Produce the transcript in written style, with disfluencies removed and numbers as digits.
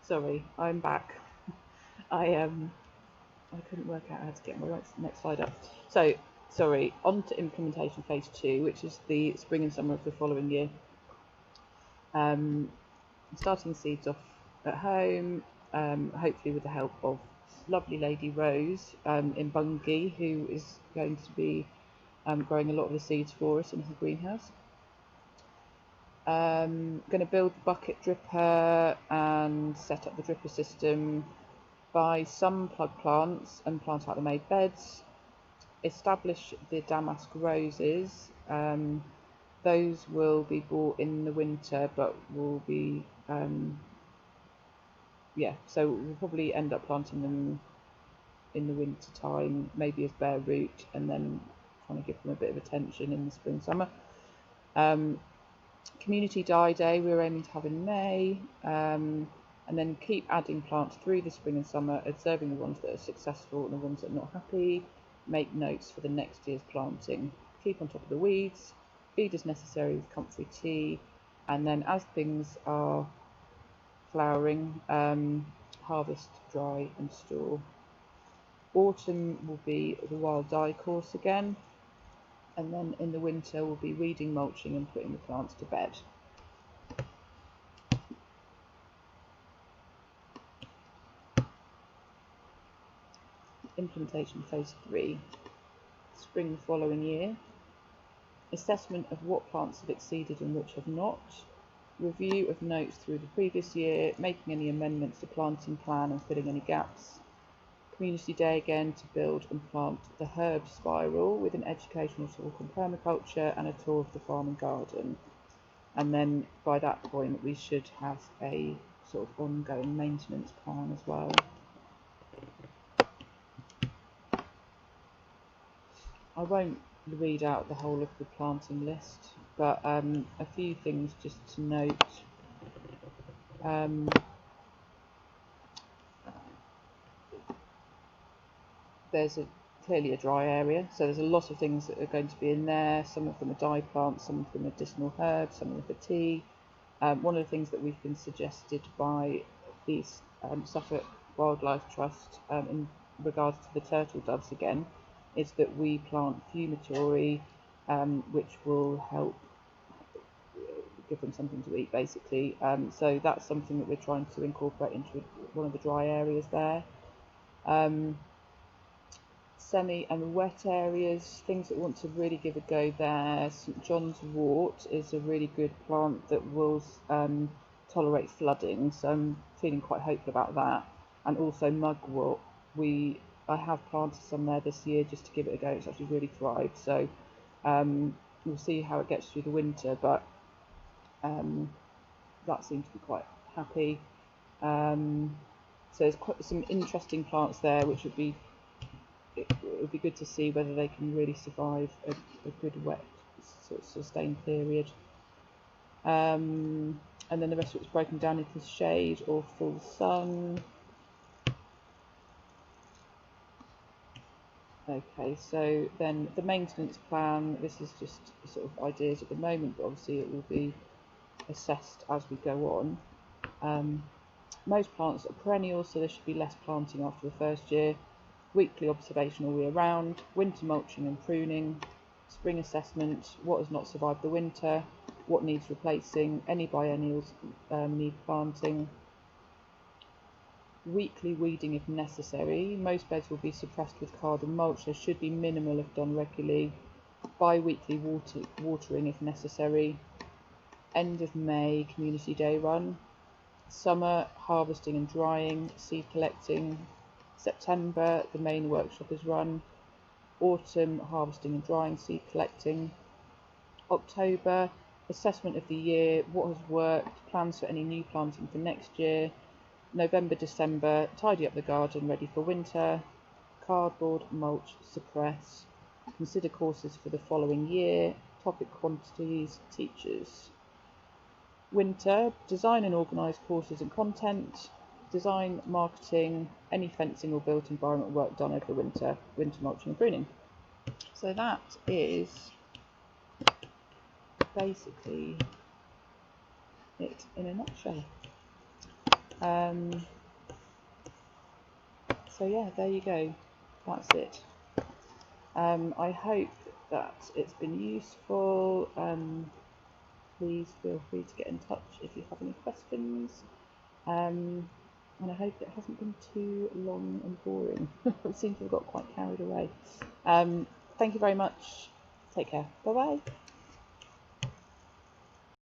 Sorry, I'm back. I couldn't work out how to get my next slide up. So, sorry, on to implementation phase 2, which is the spring and summer of the following year. Starting seeds off at home, hopefully with the help of lovely lady Rose in Bungay, who is going to be growing a lot of the seeds for us in her greenhouse. Going to build the bucket dripper and set up the dripper system, buy some plug plants and plant out the made beds, establish the damask roses. Those will be bought in the winter, but will be so we'll probably end up planting them in the winter time, maybe as bare root, and then trying to give them a bit of attention in the spring summer. Community Dye Day we're aiming to have in May, and then keep adding plants through the spring and summer, observing the ones that are successful and the ones that are not happy, make notes for the next year's planting, keep on top of the weeds, feed as necessary with comfrey tea, and then as things are flowering, harvest, dry and store. Autumn will be the wild dye course again, and then in the winter we'll be weeding, mulching and putting the plants to bed. Implementation phase 3, spring the following year. Assessment of what plants have exceeded and which have not. Review of notes through the previous year, making any amendments to planting plan and filling any gaps. Community Day again to build and plant the herb spiral with an educational talk on permaculture and a tour of the farm and garden. And then by that point we should have a sort of ongoing maintenance plan as well. I won't read out the whole of the planting list, but a few things just to note. There's clearly a dry area, so there's a lot of things that are going to be in there. Some of them are dye plants, some of them are medicinal herbs, some of them are tea. One of the things that we've been suggested by the Suffolk Wildlife Trust in regards to the turtle doves again is that we plant fumitory, which will help give them something to eat basically. So that's something that we're trying to incorporate into one of the dry areas there. Semi and wet areas, things that want to really give a go there. St John's wort is a really good plant that will tolerate flooding, so I'm feeling quite hopeful about that. And also mugwort, I have planted some there this year just to give it a go. It's actually really thrived, so we'll see how it gets through the winter, but that seems to be quite happy. So there's quite some interesting plants there, which it would be good to see whether they can really survive a good wet sort of sustained period. And then the rest of it's broken down into shade or full sun. Okay, so then the maintenance plan, this is just sort of ideas at the moment, but obviously it will be assessed as we go on. Most plants are perennial, so there should be less planting after the first year. Weekly observation all year round, winter mulching and pruning, spring assessment, what has not survived the winter, what needs replacing, any biennials need planting. Weekly weeding if necessary. Most beds will be suppressed with cardon mulch. There should be minimal if done regularly. Bi-weekly watering if necessary. End of May community day run. Summer harvesting and drying, seed collecting. September the main workshop is run. Autumn harvesting and drying, seed collecting. October assessment of the year, what has worked, plans for any new planting for next year. November, December, tidy up the garden, ready for winter. Cardboard, mulch, suppress. Consider courses for the following year. Topic quantities, teachers. Winter, design and organise courses and content. Design, marketing, any fencing or built environment work done over the winter. Winter mulching and pruning. So that is basically it in a nutshell. So yeah, there you go. That's it. I hope that it's been useful. Please feel free to get in touch if you have any questions. And I hope it hasn't been too long and boring. I seem to have got quite carried away. Thank you very much. Take care. Bye bye.